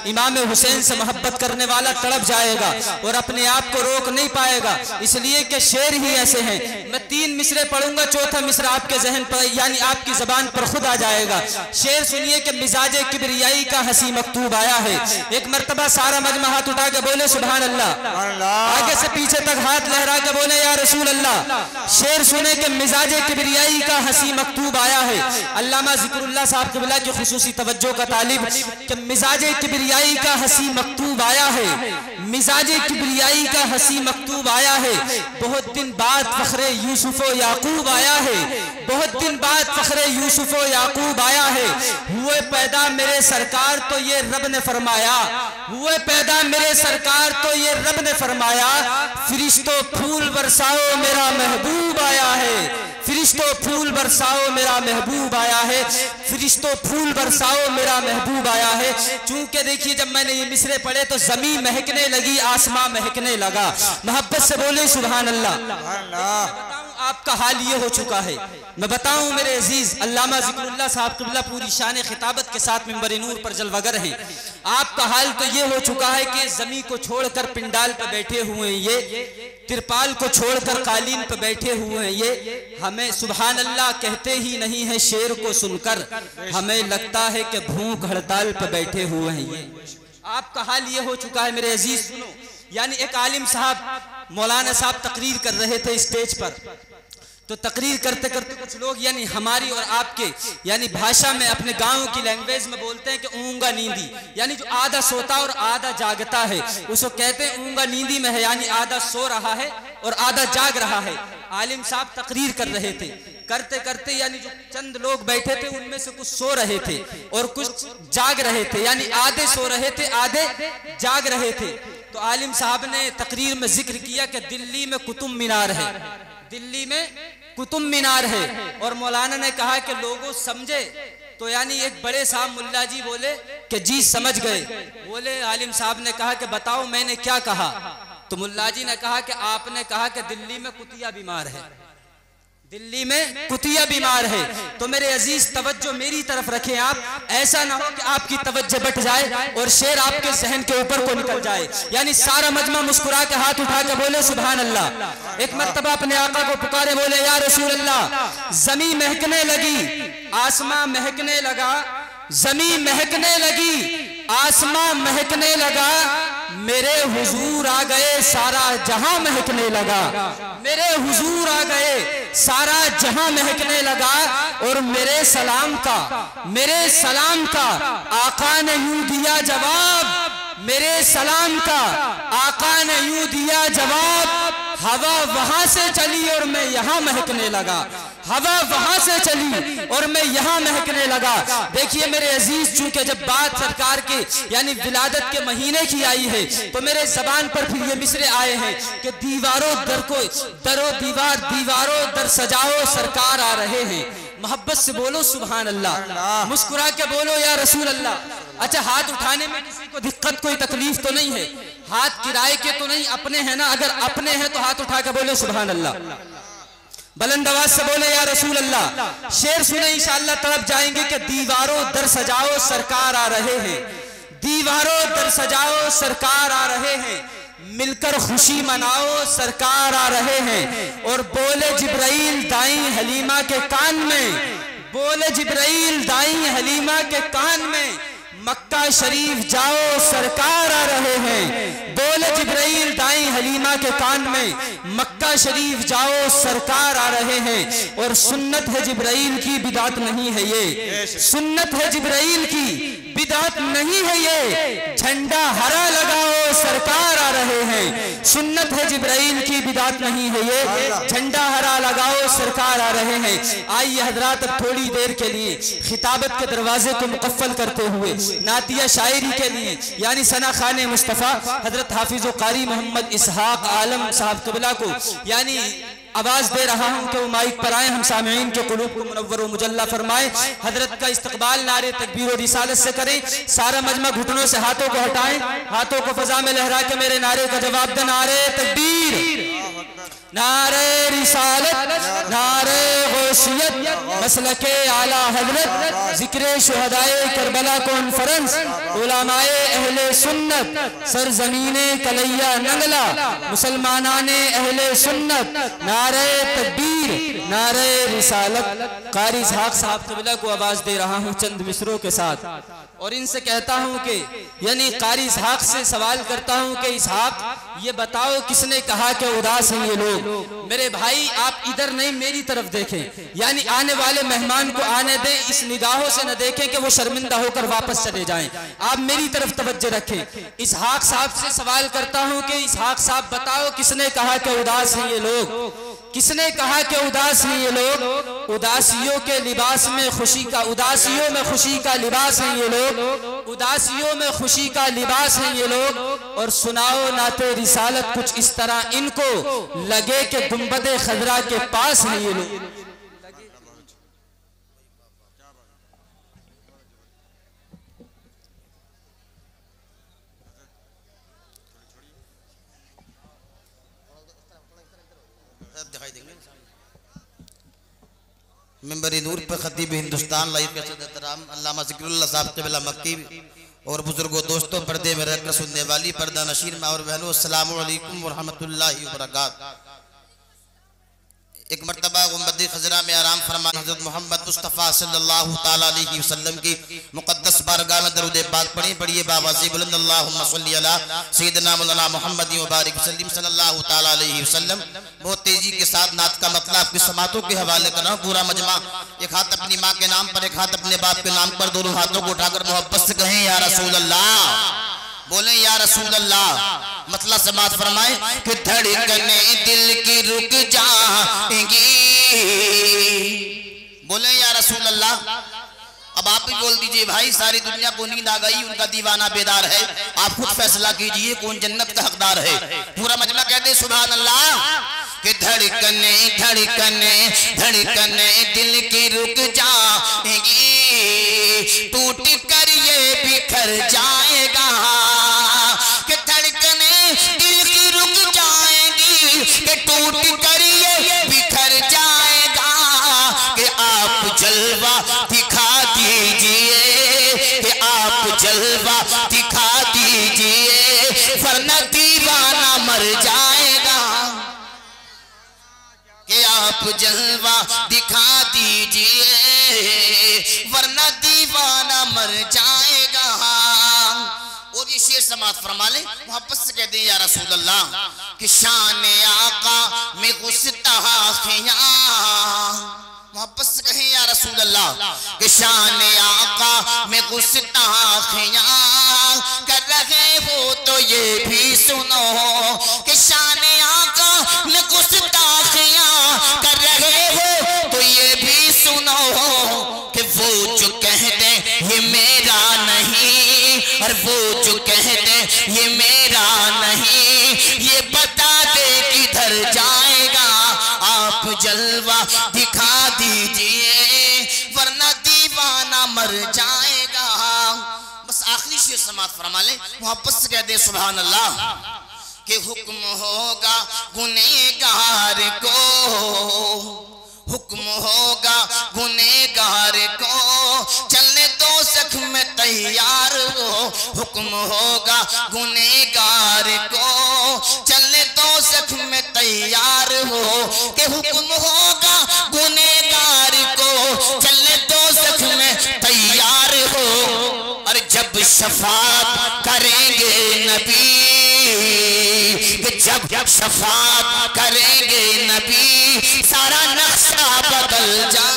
इमाम हुसैन से मोहब्बत करने वाला तड़प जाएगा और अपने आप को रोक नहीं पाएगा, इसलिए कि शेर ही ऐसे हैं। मैं 3 मिसरे पढ़ूंगा, चौथा मिसरा आपके जहन पर यानी आपकी जबान पर खुद आ जाएगा। शेर सुनिए कि मिजाजे किबरियाई का हसी मकतूब आया है। एक मर्तबा सारा मजमा हाथ उठा के बोले सुभान अल्लाह, आगे से पीछे तक हाथ लहरा के बोले या रसूल अल्लाह। शेर सुने कि मिजाजे किबरियाई का हसी मकतूब आया है। अल्लामा जिक्रुल्लाह साहब क़िबला की खुसूसी तवज्जो का तालिब कि मिजाजे किबरियाई का हसी मकतूब आया है, मिजाजे किबरियाई का हसी मकतूब आया है। बहुत दिन बाद फखरे यूसुफ व याकूब आया है, बहुत दिन बाद फखरे यूसुफ व याकूब आया है। हुए पैदा मेरे सरकार तो ये रब ने फरमाया, हुए पैदा मेरे सरकार तो ये रब ने फरमाया, फरिश्तों फूल बरसाओ मेरा महबूब आया है, फरिश्तों फूल बरसाओ मेरा महबूब आया है, फरिश्तों फूल बरसाओ मेरा महबूब आया है। चूंकि देखिए जब मैंने ये मिसरे पढ़े तो जमीन महकने लगी, आसमां महकने लगा। मोहब्बत से बोले सुभान अल्लाह। आपका हाल ये हो चुका है, मैं बताऊं मेरे अजीज, अल्लामा जिक्रुल्लाह साहब क़िबला पूरी शान खिताबत के साथ मिंबर नूर पर जलवागर है। आपका हाल तो ये हो चुका है कि जमीन को छोड़कर पिंडाल पर बैठे हुए हैं, ये तिरपाल को छोड़कर कालीन पर बैठे हुए हैं, ये हमें सुभान अल्लाह कहते ही नहीं है। शेर को सुनकर हमें लगता है कि भूख हड़ताल पर बैठे हुए हैं। ये आपका हाल ये हो चुका है मेरे अजीज। सुनो, यानी एक आलिम साहब मौलाना साहब तकरीर कर रहे थे स्टेज पर, तो तकरीर करते करते कुछ लोग यानी हमारी और आपके यानी भाषा में अपने गांव की लैंग्वेज में बोलते हैं कि ऊंगा नींदी, यानी जो आधा सोता और आधा जागता है उसको कहते हैं ऊंगा नींदी में है, यानी आधा सो रहा है और आधा जाग रहा है। आलिम साहब तकरीर कर रहे थे, करते करते यानी जो चंद लोग बैठे थे उनमें से कुछ सो रहे थे और कुछ जाग रहे थे, यानी आधे सो रहे थे आधे जाग रहे थे। तो आलिम साहब ने तकरीर में जिक्र किया कि दिल्ली में कुतुब मीनार है, दिल्ली में कुतुब मीनार है। और मौलाना ने कहा कि लोगों समझे, तो यानी एक बड़े साहब मुल्ला जी बोले कि जी समझ गए। बोले आलिम साहब ने कहा कि बताओ मैंने क्या कहा? तो मुल्ला जी ने कहा कि आपने कहा कि दिल्ली में कुतिया बीमार है, दिल्ली में कुतिया बीमार है। तो मेरे अजीज तवज्जो मेरी तरफ रखें आप, ऐसा ना हो कि आपकी तवज्जो बट जाए और शेर आपके जहन के ऊपर को निकल जाए। यानी सारा मजमा मुस्कुरा के हाथ उठा के बोले सुभान अल्लाह। एक मर्तबा अपने आका को पुकारे, बोले या रसूल अल्लाह। जमीन महकने लगी, आसमां महकने लगा, जमीन महकने लगी, आसमां महकने लगा, मेरे हुजूर आ गए सारा जहां महकने लगा, मेरे हुजूर आ गए सारा जहां महकने लगा। और मेरे सलाम का आका ने यूं दिया जवाब, मेरे सलाम का आका ने यूं दिया जवाब, हवा वहां से चली और मैं यहां महकने लगा, हवा वहां से चली और मैं यहां महकने लगा। देखिए मेरे अजीज, चूंकि जब बात सरकार के यानी विलादत के महीने की आई है तो मेरे जबान पर फिर ये मिसरे आए हैं कि दीवारों दर को दरो दीवार, दीवारों दर सजाओ सरकार आ रहे हैं। मोहब्बत से बोलो सुभान अल्लाह, मुस्कुरा के बोलो या रसूल अल्लाह। अच्छा, हाथ उठाने में किसी को दिक्कत कोई तकलीफ तो नहीं है? हाथ किराए के तो नहीं, अपने हैं ना? अगर अपने हैं तो हाथ उठा के बोले सुभान अल्लाह, बुलंद आवाज से बोले या रसूल अल्लाह। शेर सुने इंशाअल्लाह तड़प जाएंगे कि दीवारों दर सजाओ सरकार आ रहे हैं, दीवारों दर सजाओ सरकार आ रहे हैं, मिलकर खुशी मनाओ सरकार आ रहे हैं। और बोले जिब्राइल दाई हलीमा के कान में, बोले जिब्राइल दाई हलीमा के कान में, मक्का शरीफ जाओ सरकार आ रहे हैं। बोले जिब्राइल दाई हलीमा के कान में, मक्का शरीफ जाओ सरकार आ रहे हैं। और सुन्नत है जिब्राइल की बिदात नहीं है ये, सुन्नत है जिब्राइल की बिदात नहीं है ये, झंडा हरा लगाओ सरकार आ रहे हैं। सुन्नत है जिब्राइल की बिदात नहीं है ये, झंडा हरा लगाओ सरकार आ रहे हैं। आइए हजरात अब थोड़ी देर के लिए खिताबत के दरवाजे को मुकफ्फल करते हुए नातिया शायरी के लिए यानी सना खाने मुस्तफ़ा हजरत हाफिज कारी मोहम्मद इसहाक आलम साहब क़िबला को यानी आवाज दे रहा हूं कि वो माइक पर आए, हम सामईन के कुलूब को मुनव्वर व मुजल्ला फरमाए। हजरत का इस्तकबाल नारे तकबीर और रिसालत से करें। सारा मजमा घुटनों से हाथों को हटाएं, हाथों को फजा में लहरा के मेरे नारे का जवाब दें। नारे तकबीर, नारे रिसालत, नारे गौसियत, मसलके आला हजरत, जिक्र शुहदाए करबला कॉन्फ्रेंस, उलमाए अहले सुन्नत, सरजमीने कलैया नंगला, मुसलमानाने अहले सुन्नत, नारे तकबीर, नारे रिसालत। कारी इसहाक साहब क़िबला को आवाज़ दे रहा हूँ चंद मिसरों के साथ, और इनसे कहता हूँ कि यानी कारी इसहाक से सवाल करता हूँ कि इसहाक ये बताओ किसने कहा कि उदास हैं ये लोग। मेरे भाई आप इधर नहीं मेरी तरफ देखें, यानी आने वाले मेहमान को आने दें, इस निगाहों से न देखें कि वो शर्मिंदा होकर वापस चले जाएं, आप मेरी तरफ तवज्जो रखें। इसहाक साहब से सवाल करता हूं कि इसहाक साहब बताओ किसने कहा कि उदास हैं ये लोग, किसने कहा कि उदास हैं ये लोग। उदासियों के लिबास में खुशी का, उदासियों में खुशी का लिबास हैं ये लोग, उदासियों में खुशी का लिबास हैं ये लोग। और सुनाओ नाते रिसालत कुछ इस तरह इनको लगे कि गुंबदे खजरा के पास हैं ये लोग। मेंबरी नूर पर खतीब हिंदुस्तान लाइव के सदराम अल्लामा ज़िक्रुल्लाह साहब क़िबला मक्की और बुजुर्गों दोस्तों, पर्दे में रहकर सुनने वाली पर्दा नशीर माँ और बहनों, अस्सलामु अलैकुम व रहमतुल्लाहि व बरकातहू। एक मरतबा गुंबद खजरा में आराम फरमा हज़रत मोहम्मद मुस्तफ़ा सल्लल्लाहु ताला अलैहि वसल्लम की मुक़द्दस बारगाह में दरूद पाक पढ़ी। पढ़िए बावाज़ी बुलंद अल्लाहुम्मा सल्ली अला सय्यिदना मौलाना मुहम्मद व बारिक वसल्लम सल्लल्लाहु ताला अलैहि वसल्लम। बहुत तेजी के साथ नात का मतलब आपकी समातों के हवाले कर रहा हूँ। पूरा मजमा एक हाथ अपनी माँ के नाम पर, एक हाथ अपने बाप के नाम पर, दोनों हाथों को उठाकर मोहब्बत से कहें या रसूल अल्लाह, बोले या रसूल अल्लाह। मतला समात फरमाए कि धड़कने दिल की रुक जाएंगी, बोले या रसूल अल्लाह। अब आप भी बोल दीजिए भाई, सारी दुनिया को नींद आ गई, उनका दीवाना बेदार है, आप खुद फैसला कीजिए कौन जन्नत का हकदार है। पूरा मजमा कहते सुभान अल्लाह कि धड़कने धड़कने धड़कने दिल की रुक जाएंगी, टूट कर ये बिखर जाएगा। कि धड़कने दिल की रुक जाएंगी, कि टूट कर ये बिखर जाएगा। कि आप जलवा दिखा दीजिए, कि आप जलवा दिखा दीजिए, वरना दीवाना मर जाएगा। कि आप जलवा दिखा दीजिए, वरना दीवाना मर जाएगा। और ये शेर समात फरमा ले, मोहब्बत से कह दे या रसूल अल्लाह कि शान आका में गुस्ताखियां, मोहब्बत से कहें या रसूल अल्लाह कि शान आका में गुस्ताखियां कर रहे हो तो ये भी सुनो। कि शान आका में गुस्ताखियां कर रहे हो तो ये भी सुनो। कि वो जो कह दे ये मेरा नहीं, और वो जो कह दे ये मेरा नहीं, ये बता दे किधर जाएगा। आप जलवा दिखा दीजिए, वरना दीवाना मर जाएगा। बस आखिरी शेर समात फरमा ले, मोहब्बत से कह दे सुभान अल्लाह कि हुक्म होगा गुनहगार को, हुक्म होगा गुनहगार को, चलने दो सख में तैयार हो। हुक्म होगा गुनहगार को, चलने दो सख में तैयार हो। कि हुक्म होगा गुनहगार को, चलने दो सख में तैयार हो। और जब शफाअत करेंगे नबी, जब शफाअत करेंगे नबी, सारा नक्शा बदल जा